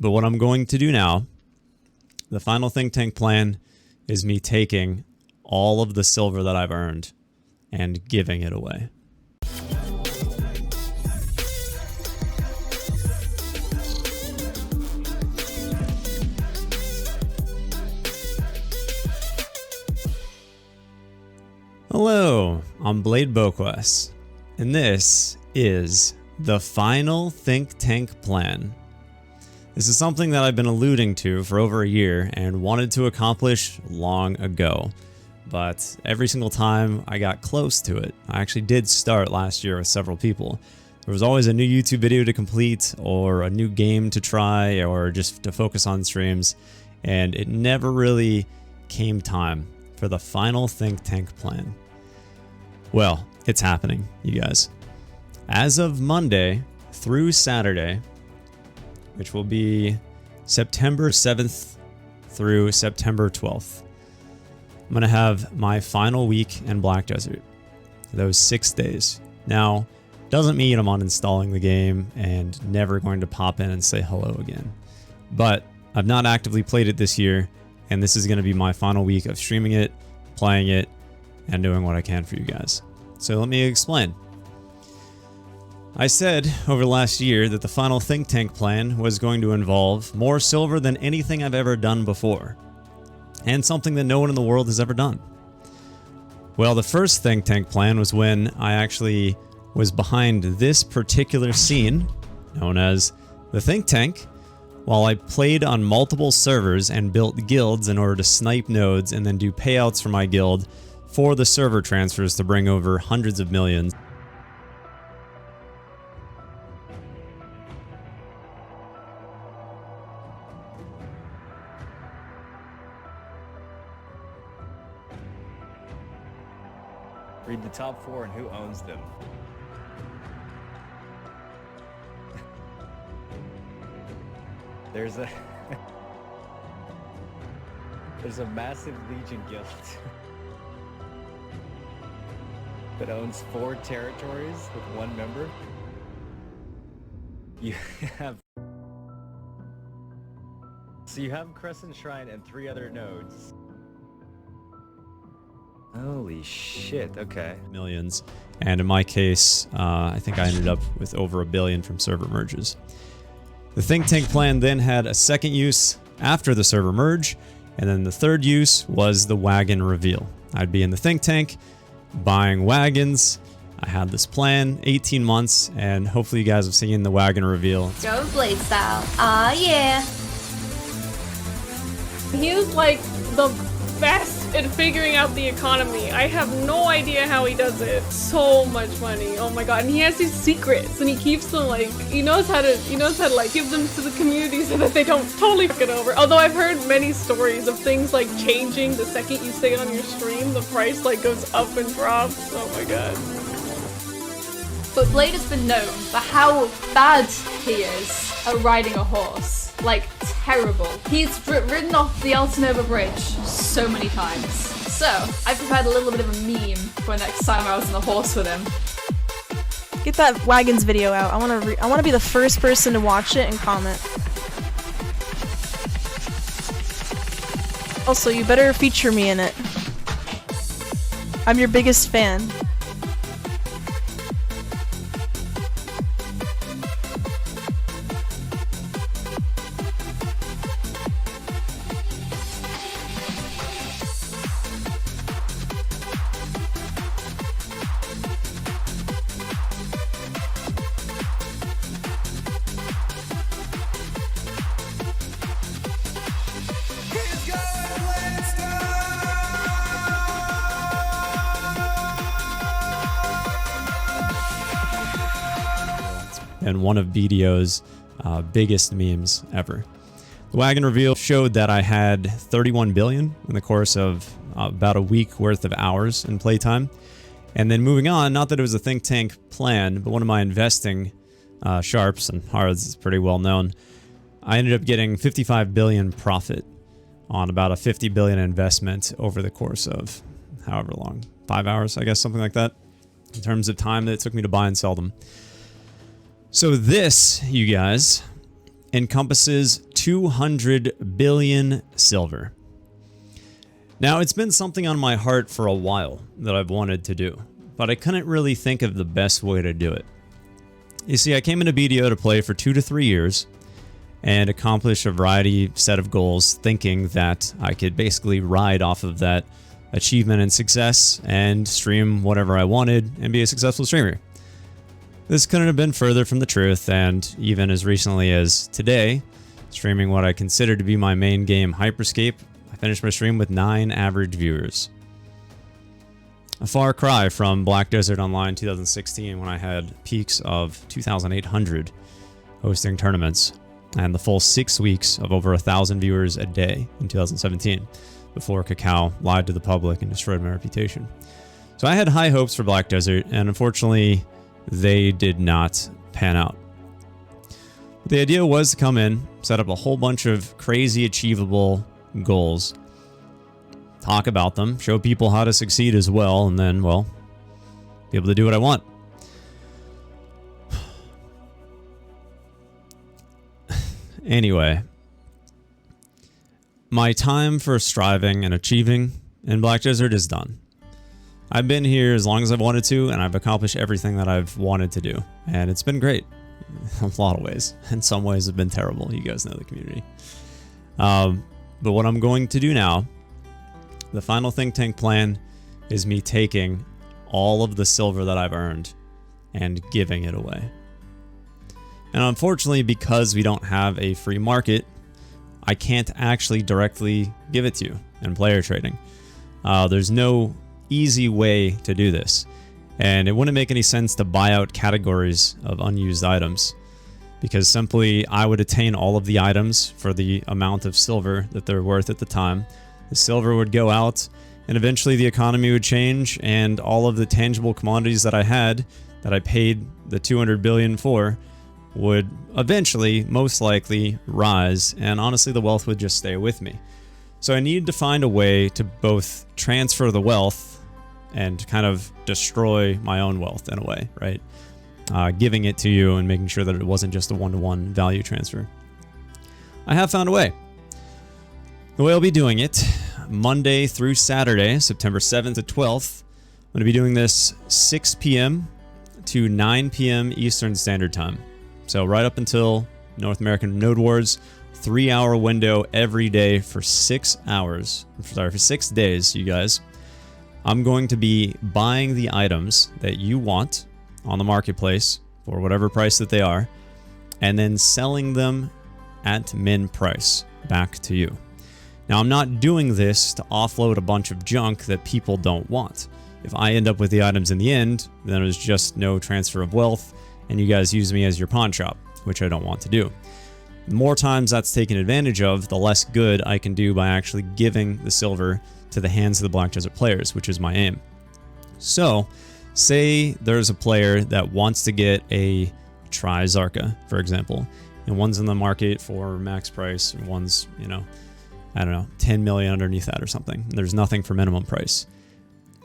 But what I'm going to do now, the final think tank plan, is me taking all of the silver that I've earned and giving it away. Hello, I'm Blade Boquest, and this is the final think tank plan. This is something that I've been alluding to for over a year and wanted to accomplish long ago, but every single time I got close to it. I actually did start last year with several people. There was always a new YouTube video to complete, or a new game to try, or just to focus on streams, and it never really came time for the final think tank plan. Well, it's happening, you guys. As of Monday through Saturday, which will be September 7th through September 12th, I'm going to have my final week in Black Desert, those 6 days. Now, doesn't mean I'm uninstalling the game and never going to pop in and say hello again. But I've not actively played it this year, and this is going to be my final week of streaming it, playing it, and doing what I can for you guys. So let me explain. I said over the last year that the final think tank plan was going to involve more silver than anything I've ever done before, and something that no one in the world has ever done. Well, the first think tank plan was when I actually was behind this particular scene, known as the think tank, while I played on multiple servers and built guilds in order to snipe nodes and then do payouts for my guild for the server transfers to bring over hundreds of millions. Read the top 4 and who owns them. There's a massive Legion guild that owns 4 territories with 1 member. You have Crescent Shrine and 3 other nodes. Holy shit, okay. Millions. And in my case, I think I ended up with over $1 billion from server merges. The think tank plan then had a second use after the server merge, and then the third use was the wagon reveal. I'd be in the think tank, buying wagons. I had this plan, 18 months, and hopefully you guys have seen the wagon reveal. Go Blade style. Ah, yeah. He was like the best at figuring out the economy. I have no idea how he does it. So much money. Oh my god. And he has these secrets and he keeps them like, he knows how to like give them to the community so that they don't totally fuck it over. Although I've heard many stories of things like changing the second you say it on your stream, the price like goes up and drops. Oh my god. But Blade has been known for how bad he is at riding a horse. Like, terrible. He's ridden off the Altanova Bridge so many times. So, I prepared a little bit of a meme for next time I was on the horse with him. Get that wagons video out. I want to be the first person to watch it and comment. Also, you better feature me in it. I'm your biggest fan. And one of BDO's biggest memes ever. The wagon reveal showed that I had 31 billion in the course of about a week worth of hours in playtime. And then moving on, not that it was a think tank plan, but one of my investing sharps, and Hards is pretty well known, I ended up getting 55 billion profit on about a 50 billion investment over the course of however long, 5 hours, I guess, something like that, in terms of time that it took me to buy and sell them. So this, you guys, encompasses 200 billion silver. Now, it's been something on my heart for a while that I've wanted to do, but I couldn't really think of the best way to do it. You see, I came into BDO to play for 2 to 3 years and accomplish a variety set of goals, thinking that I could basically ride off of that achievement and success and stream whatever I wanted and be a successful streamer. This couldn't have been further from the truth, and even as recently as today, streaming what I consider to be my main game, Hyperscape, I finished my stream with 9 average viewers. A far cry from Black Desert Online 2016, when I had peaks of 2,800 hosting tournaments and the full 6 weeks of over 1,000 viewers a day in 2017, before Kakao lied to the public and destroyed my reputation. So I had high hopes for Black Desert, and unfortunately, they did not pan out. The idea was to come in, set up a whole bunch of crazy achievable goals, talk about them, show people how to succeed as well, and then, well, be able to do what I want. Anyway, my time for striving and achieving in Black Desert is done. I've been here as long as I've wanted to, and I've accomplished everything that I've wanted to do. And it's been great in a lot of ways. In some ways, it's been terrible. You guys know the community. But what I'm going to do now, the final think tank plan, is me taking all of the silver that I've earned and giving it away. And unfortunately, because we don't have a free market, I can't actually directly give it to you in player trading. There's no easy way to do this, and it wouldn't make any sense to buy out categories of unused items, because simply I would attain all of the items for the amount of silver that they're worth at the time. The silver would go out, and eventually the economy would change, and all of the tangible commodities that I had, that I paid the 200 billion for, would eventually, most likely, rise, and honestly the wealth would just stay with me. So I needed to find a way to both transfer the wealth and kind of destroy my own wealth in a way, right? Giving it to you and making sure that it wasn't just a one-to-one value transfer. I have found a way. The way I'll be doing it, Monday through Saturday, September 7th to 12th, I'm going to be doing this 6 p.m. to 9 p.m. Eastern Standard Time. So right up until North American Node Wars, 3-hour window every day for 6 hours. Sorry, for 6 days, you guys. I'm going to be buying the items that you want on the marketplace for whatever price that they are, and then selling them at min price back to you. Now, I'm not doing this to offload a bunch of junk that people don't want. If I end up with the items in the end, then there's just no transfer of wealth, and you guys use me as your pawn shop, which I don't want to do. The more times that's taken advantage of, the less good I can do by actually giving the silver to the hands of the Black Desert players, which is my aim. So, say there's a player that wants to get a Tri-Zarka, for example, and one's in the market for max price, and one's, you know, I don't know, 10 million underneath that or something. There's nothing for minimum price.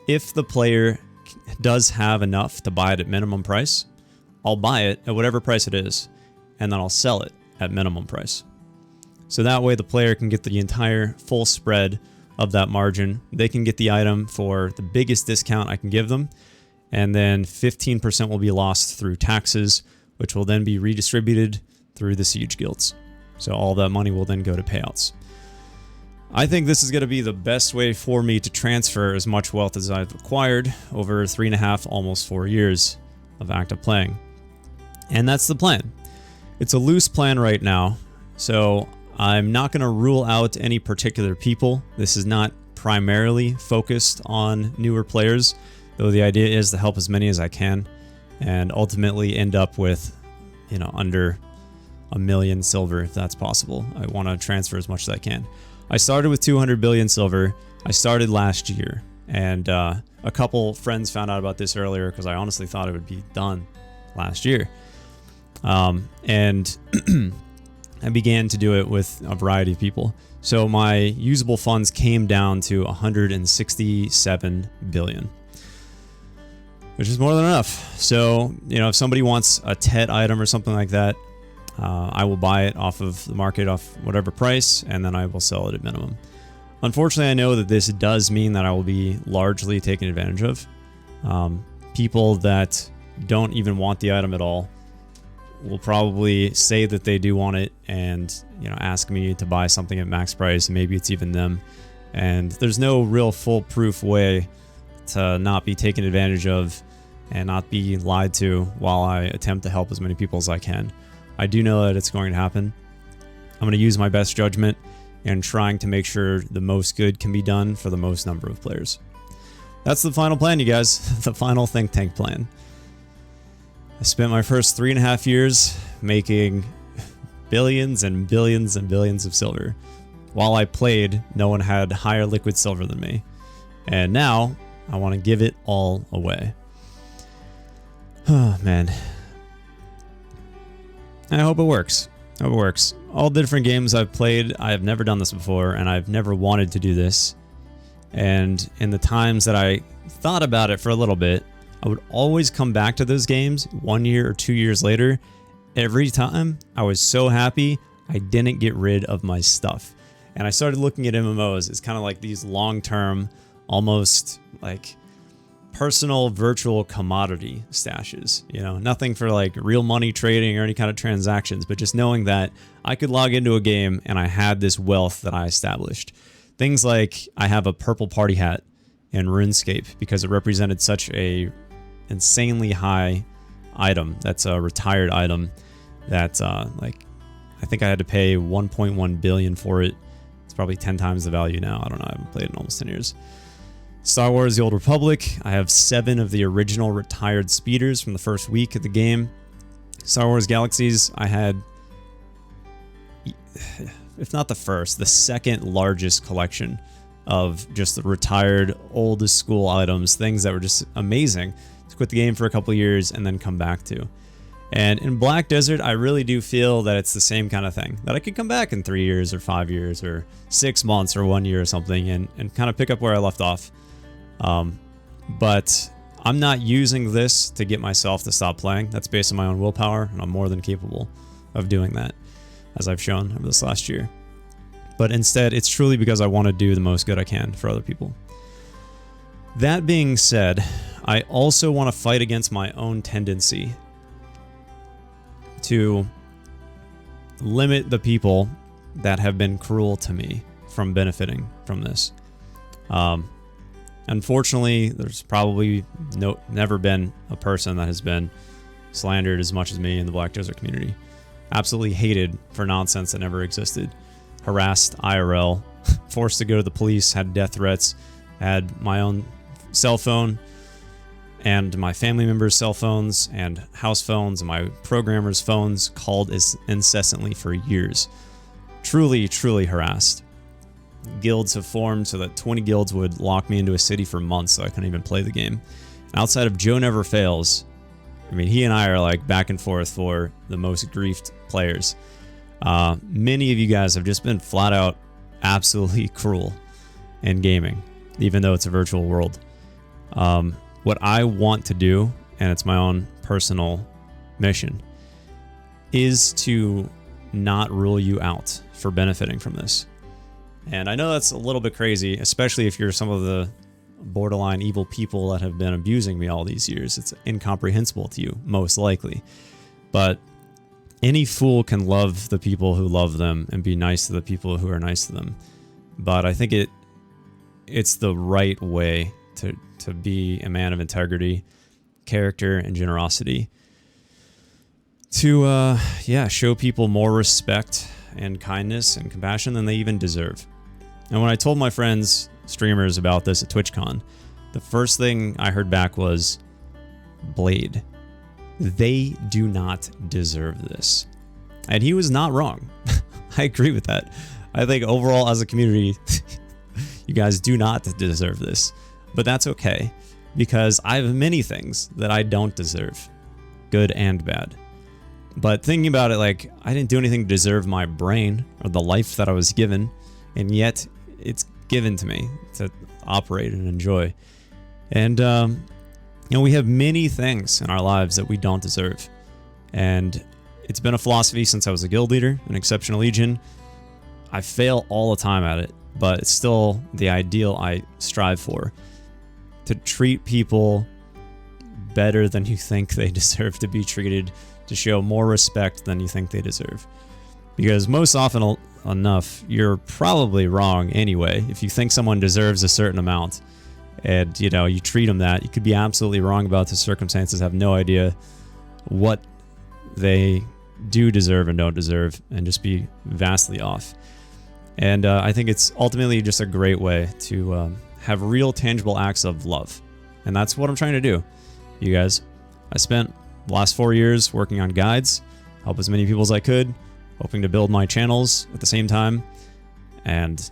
If the player does have enough to buy it at minimum price, I'll buy it at whatever price it is, and then I'll sell it at minimum price. So that way the player can get the entire full spread of that margin. They can get the item for the biggest discount I can give them, and then 15% will be lost through taxes, which will then be redistributed through the siege guilds. So all that money will then go to payouts. I think this is going to be the best way for me to transfer as much wealth as I've acquired over 3.5, almost 4 years of active playing. And that's the plan. It's a loose plan right now, so I'm not going to rule out any particular people. This is not primarily focused on newer players, though the idea is to help as many as I can and ultimately end up with, you know, under 1 million silver if that's possible. I want to transfer as much as I can. I started with 200 billion silver. I started last year, and a couple friends found out about this earlier because I honestly thought it would be done last year. And I began to do it with a variety of people. So my usable funds came down to 167 billion, which is more than enough. So, you know, if somebody wants a TET item or something like that, I will buy it off of the market, off whatever price, and then I will sell it at minimum. Unfortunately, I know that this does mean that I will be largely taken advantage of. People that don't even want the item at all will probably say that they do want it and, you know, ask me to buy something at max price, and maybe it's even them. And there's no real foolproof way to not be taken advantage of and not be lied to while I attempt to help as many people as I can. I do know that it's going to happen. I'm going to use my best judgment and trying to make sure the most good can be done for the most number of players. That's the final plan, you guys. The final think tank plan. I spent my first 3.5 years making billions and billions and billions of silver. While I played, no one had higher liquid silver than me. And now, I want to give it all away. Oh, man. I hope it works. I hope it works. All the different games I've played, I have never done this before, and I've never wanted to do this. And in the times that I thought about it for a little bit, I would always come back to those games 1 year or 2 years later. Every time, I was so happy I didn't get rid of my stuff. And I started looking at MMOs as kind of like these long-term, almost like personal virtual commodity stashes. You know, nothing for like real money trading or any kind of transactions, but just knowing that I could log into a game and I had this wealth that I established. Things like I have a purple party hat in RuneScape because it represented such a insanely high item. That's a retired item that like I think I had to pay 1.1 billion for it. It's probably 10 times the value now. I don't know. I haven't played it in almost 10 years. Star Wars The Old Republic. I have 7 of the original retired speeders from the first week of the game. Star Wars Galaxies. I had, if not the first, the second largest collection of just the retired oldest school items, things that were just amazing to quit the game for a couple years and then come back to. And in Black Desert, I really do feel that it's the same kind of thing, that I could come back in 3 years or 5 years or 6 months or 1 year or something and kind of pick up where I left off. But I'm not using this to get myself to stop playing. That's based on my own willpower, and I'm more than capable of doing that, as I've shown over this last year. But instead, it's truly because I want to do the most good I can for other people. That being said, I also want to fight against my own tendency to limit the people that have been cruel to me from benefiting from this. Unfortunately, there's probably never been a person that has been slandered as much as me in the Black Desert community. Absolutely hated for nonsense that never existed. Harassed IRL, forced to go to the police, had death threats, had my own cell phone and my family members' cell phones and house phones and my programmers' phones called incessantly for years. Truly, truly harassed. Guilds have formed so that 20 guilds would lock me into a city for months so I couldn't even play the game. And outside of Joe Never Fails, I mean, he and I are like back and forth for the most griefed players. Many of you guys have just been flat out absolutely cruel in gaming, even though it's a virtual world. What I want to do, and it's my own personal mission, is to not rule you out for benefiting from this. And I know that's a little bit crazy, especially if you're some of the borderline evil people that have been abusing me all these years. It's incomprehensible to you, most likely. But any fool can love the people who love them and be nice to the people who are nice to them. But I think it's the right way to be a man of integrity, character, and generosity. To, show people more respect and kindness and compassion than they even deserve. And when I told my friends, streamers, about this at TwitchCon, the first thing I heard back was, Blade, they do not deserve this. And he was not wrong. I agree with that. I think overall as a community, you guys do not deserve this. But that's okay, because I have many things that I don't deserve, good and bad. But thinking about it, like, I didn't do anything to deserve my brain or the life that I was given, and yet it's given to me to operate and enjoy. And, we have many things in our lives that we don't deserve. And it's been a philosophy since I was a guild leader in Exceptional Legion. I fail all the time at it, but it's still the ideal I strive for. To treat people better than you think they deserve to be treated, to show more respect than you think they deserve. Because most often enough, you're probably wrong anyway. If you think someone deserves a certain amount and, you know, you treat them that, you could be absolutely wrong about the circumstances, have no idea what they do deserve and don't deserve, and just be vastly off. And I think it's ultimately just a great way to have real tangible acts of love. And that's what I'm trying to do, you guys. I spent the last 4 years working on guides, help as many people as I could, hoping to build my channels at the same time. And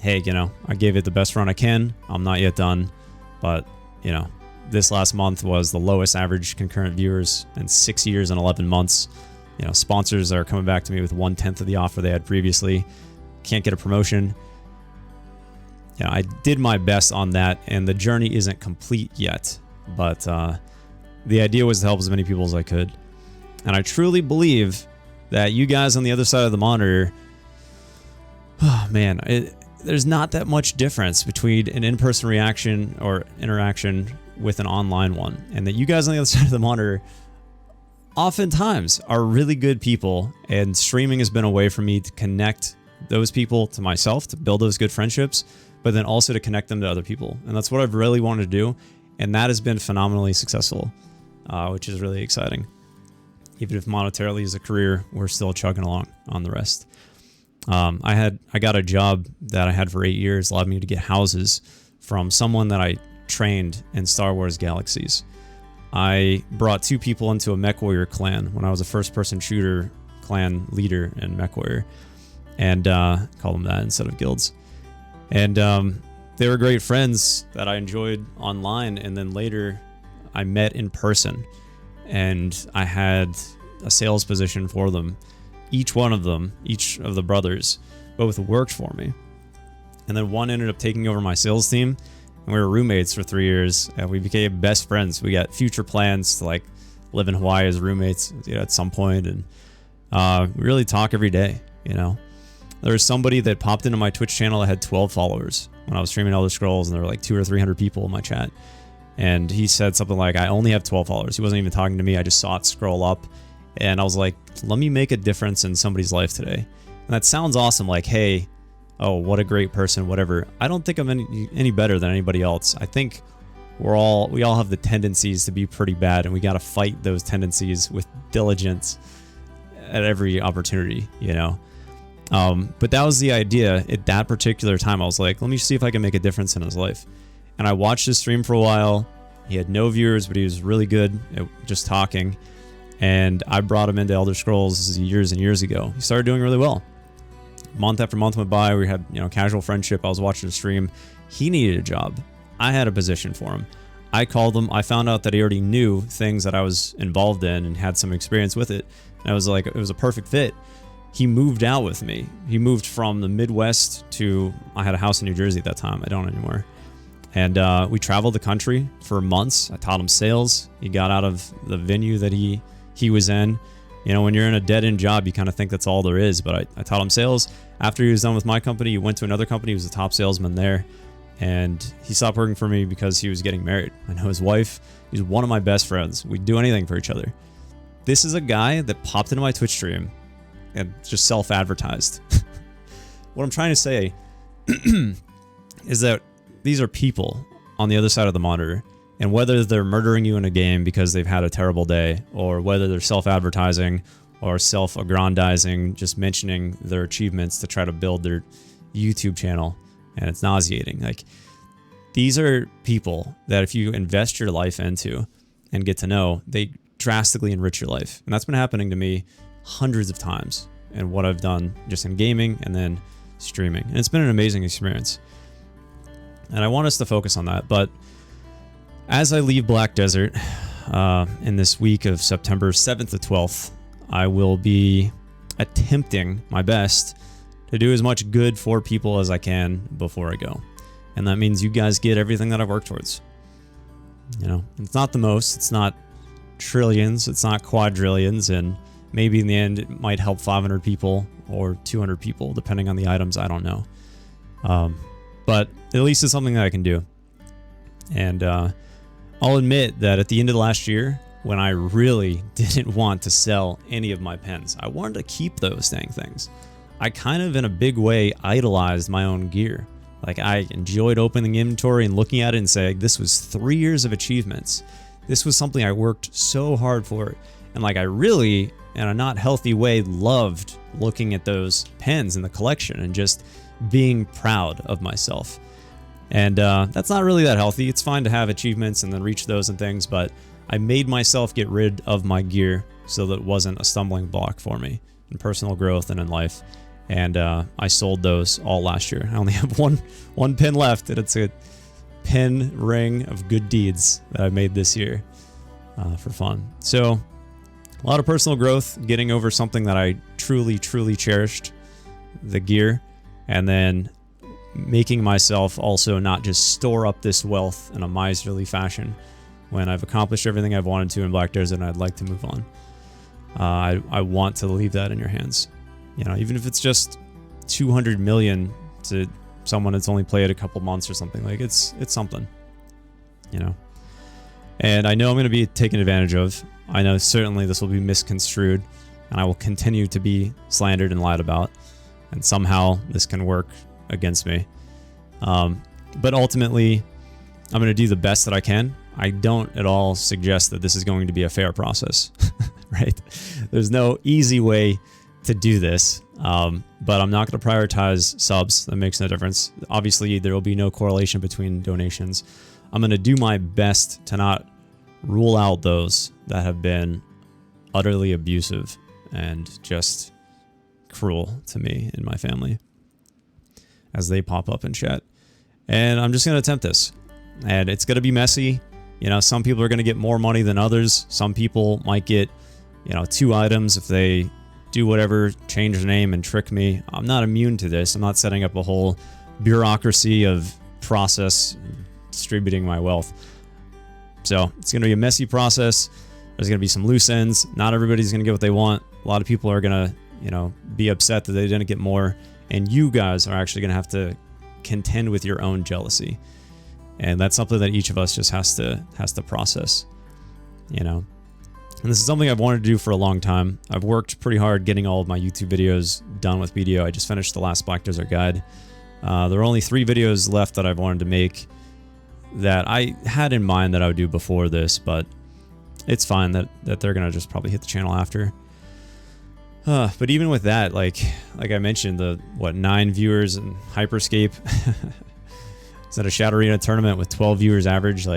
hey, you know, I gave it the best run I can. I'm not yet done, but you know, this last month was the lowest average concurrent viewers in 6 years and 11 months. You know, sponsors are coming back to me with 1/10 of the offer they had previously. Can't get a promotion. You know, I did my best on that, and the journey isn't complete yet, but the idea was to help as many people as I could. And I truly believe that you guys on the other side of the monitor, oh man, there's not that much difference between an in-person reaction or interaction with an online one. And that you guys on the other side of the monitor oftentimes are really good people, and streaming has been a way for me to connect those people to myself, to build those good friendships, but then also to connect them to other people. And that's what I've really wanted to do. And that has been phenomenally successful, which is really exciting. Even if monetarily as a career, we're still chugging along on the rest. I got a job that I had for 8 years, allowed me to get houses from someone that I trained in Star Wars Galaxies. I brought 2 people into a MechWarrior clan when I was a first-person shooter clan leader in MechWarrior, and call them that instead of guilds. And they were great friends that I enjoyed online, and then later I met in person, and I had a sales position for them. Each one of them, each of the brothers, both worked for me. And then one ended up taking over my sales team, and we were roommates for 3 years, and we became best friends. We got future plans to like live in Hawaii as roommates, you know, at some point, and we really talk every day, you know. There was somebody that popped into my Twitch channel that had 12 followers when I was streaming Elder Scrolls, and there were like 200 or 300 people in my chat. And he said something like, I only have 12 followers. He wasn't even talking to me. I just saw it scroll up. And I was like, let me make a difference in somebody's life today. And that sounds awesome. Like, hey, oh, what a great person, whatever. I don't think I'm any better than anybody else. I think we all have the tendencies to be pretty bad, and we got to fight those tendencies with diligence at every opportunity, you know? But that was the idea at that particular time. I was like, let me see if I can make a difference in his life. And I watched his stream for a while. He had no viewers, but he was really good at just talking. And I brought him into Elder Scrolls. This is years and years ago. He started doing really well. Month after month went by. We had, you know, casual friendship. I was watching the stream. He needed a job. I had a position for him. I called him. I found out that he already knew things that I was involved in and had some experience with it. And I was like, it was a perfect fit. He moved out with me. He moved from the Midwest to, I had a house in New Jersey at that time. I don't anymore. And we traveled the country for months. I taught him sales. He got out of the venue that he was in. You know, when you're in a dead-end job, you kind of think that's all there is. But I taught him sales. After he was done with my company, he went to another company. He was the top salesman there. And he stopped working for me because he was getting married. I know his wife. He's one of my best friends. We'd do anything for each other. This is a guy that popped into my Twitch stream and just self-advertised. What I'm trying to say is that these are people on the other side of the monitor, and whether they're murdering you in a game because they've had a terrible day, or whether they're self-advertising or self-aggrandizing, just mentioning their achievements to try to build their YouTube channel, and it's nauseating. Like, these are people that if you invest your life into and get to know, they drastically enrich your life. And that's been happening to me hundreds of times in what I've done just in gaming and then streaming. And it's been an amazing experience. And I want us to focus on that. But as I leave Black Desert in this week of September 7th to 12th, I will be attempting my best to do as much good for people as I can before I go. And that means you guys get everything that I've worked towards. You know, it's not the most, it's not trillions, it's not quadrillions, and Maybe in the end it might help 500 people or 200 people, depending on the items. I don't know. But at least it's something that I can do. And I'll admit that at the end of last year, when I really didn't want to sell any of my pens, I wanted to keep those dang things. I kind of, in a big way, idolized my own gear. Like, I enjoyed opening inventory and looking at it and saying, this was 3 years of achievements. This was something I worked so hard for. And like, I really, in a not healthy way, loved looking at those pens in the collection and just being proud of myself. And that's not really that healthy. It's fine to have achievements and then reach those and things, but I made myself get rid of my gear so that it wasn't a stumbling block for me in personal growth and in life. And I sold those all last year. I only have one pin left, and it's a pin ring of good deeds that I made this year for fun. So a lot of personal growth, getting over something that I truly, truly cherished, the gear, and then making myself also not just store up this wealth in a miserly fashion when I've accomplished everything I've wanted to in Black Desert and I'd like to move on. I want to leave that in your hands. You know, even if it's just 200 million to someone that's only played a couple months or something, like it's something, you know. And I know I'm going to be taken advantage of. I know certainly this will be misconstrued, and I will continue to be slandered and lied about, and somehow this can work against me. But ultimately, I'm going to do the best that I can. I don't at all suggest that this is going to be a fair process, right? There's no easy way to do this, but I'm not going to prioritize subs. That makes no difference. Obviously, there will be no correlation between donations. I'm going to do my best to not rule out those that have been utterly abusive and just cruel to me and my family as they pop up in chat. And I'm just going to attempt this. And it's going to be messy. You know, some people are going to get more money than others. Some people might get, 2 items if they do whatever, change the name and trick me. I'm not immune to this. I'm not setting up a whole bureaucracy of process distributing my wealth. So it's going to be a messy process. There's going to be some loose ends. Not everybody's going to get what they want. A lot of people are going to, be upset that they didn't get more. And you guys are actually going to have to contend with your own jealousy. And that's something that each of us just has to process, And this is something I've wanted to do for a long time. I've worked pretty hard getting all of my YouTube videos done with video. I just finished the last Black Desert guide. There are only 3 videos left that I've wanted to make that I had in mind that I would do before this, but it's fine that they're going to just probably hit the channel after. But even with that, like I mentioned, 9 viewers in Hyperscape. It's at a Shadow Arena tournament with 12 viewers average.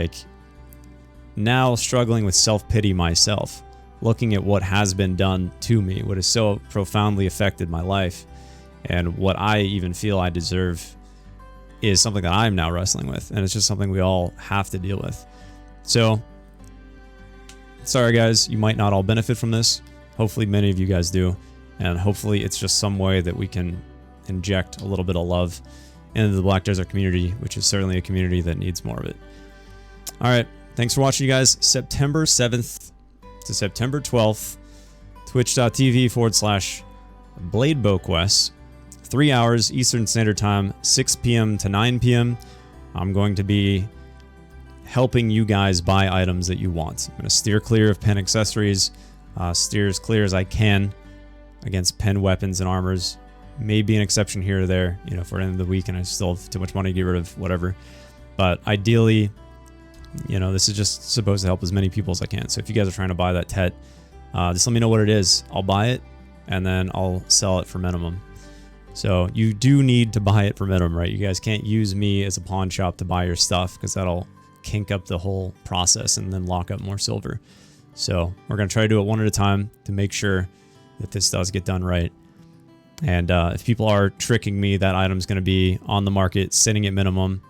Now struggling with self-pity myself, looking at what has been done to me, what has so profoundly affected my life, and what I even feel I deserve is something that I'm now wrestling with. And it's just something we all have to deal with. So, sorry guys, you might not all benefit from this. Hopefully many of you guys do. And hopefully it's just some way that we can inject a little bit of love into the Black Desert community, which is certainly a community that needs more of it. All right. Thanks for watching, you guys. September 7th to September 12th, twitch.tv/BladeBoQuest. 3 hours Eastern Standard Time, 6 p.m. to 9 p.m. I'm going to be helping you guys buy items that you want. I'm going to steer clear of pen accessories, steer as clear as I can against pen weapons and armors. Maybe an exception here or there, if we're in the week and I still have too much money to get rid of whatever. But ideally, this is just supposed to help as many people as I can. So if you guys are trying to buy that TET, just let me know what it is. I'll buy it and then I'll sell it for minimum. So you do need to buy it for minimum, right? You guys can't use me as a pawn shop to buy your stuff because that'll kink up the whole process and then lock up more silver. So we're going to try to do it one at a time to make sure that this does get done right. And if people are tricking me, that item's going to be on the market, sitting at minimum.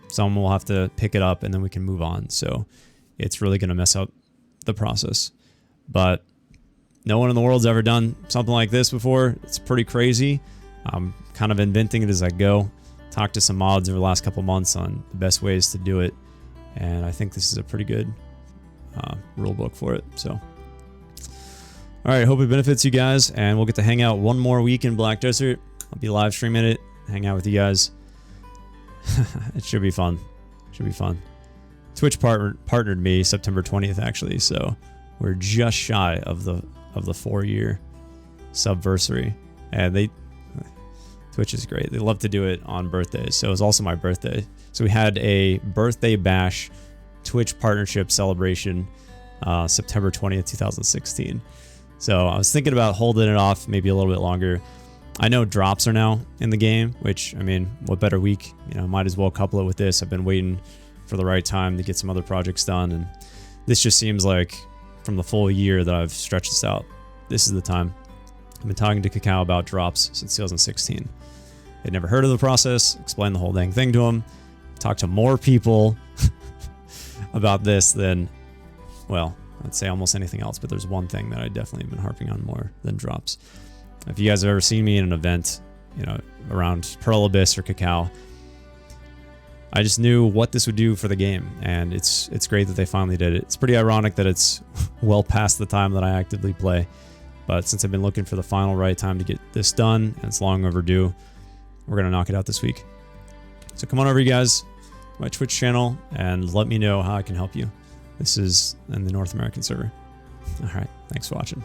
Someone will have to pick it up and then we can move on. So it's really going to mess up the process. But no one in the world's ever done something like this before. It's pretty crazy. I'm kind of inventing it as I go. Talked to some mods over the last couple months on the best ways to do it. And I think this is a pretty good rule book for it. So All right, hope it benefits you guys, and we'll get to hang out one more week in Black Desert. I'll be live streaming it, hang out with you guys. It should be fun. Should be fun. Twitch partnered me September 20th actually, so we're just shy of the 4-year subversary, and Twitch is great. They love to do it on birthdays, so it was also my birthday. So we had a birthday bash Twitch partnership celebration September 20th, 2016. So I was thinking about holding it off maybe a little bit longer. I know drops are now in the game, which, I mean, what better week? You know, might as well couple it with this. I've been waiting for the right time to get some other projects done, and this just seems like from the full year that I've stretched this out, this is the time. I've been talking to Cacao about drops since 2016. They'd never heard of the process, explained the whole dang thing to him, talked to more people about this than, well, I'd say almost anything else, but there's one thing that I definitely have been harping on more than drops. If you guys have ever seen me in an event, you know, around Pearl Abyss or Cacao, I just knew what this would do for the game, and it's great that they finally did it. It's pretty ironic that it's well past the time that I actively play, but since I've been looking for the final right time to get this done, and it's long overdue, we're going to knock it out this week. So come on over, you guys, to my Twitch channel, and let me know how I can help you. This is in the North American server. All right, thanks for watching.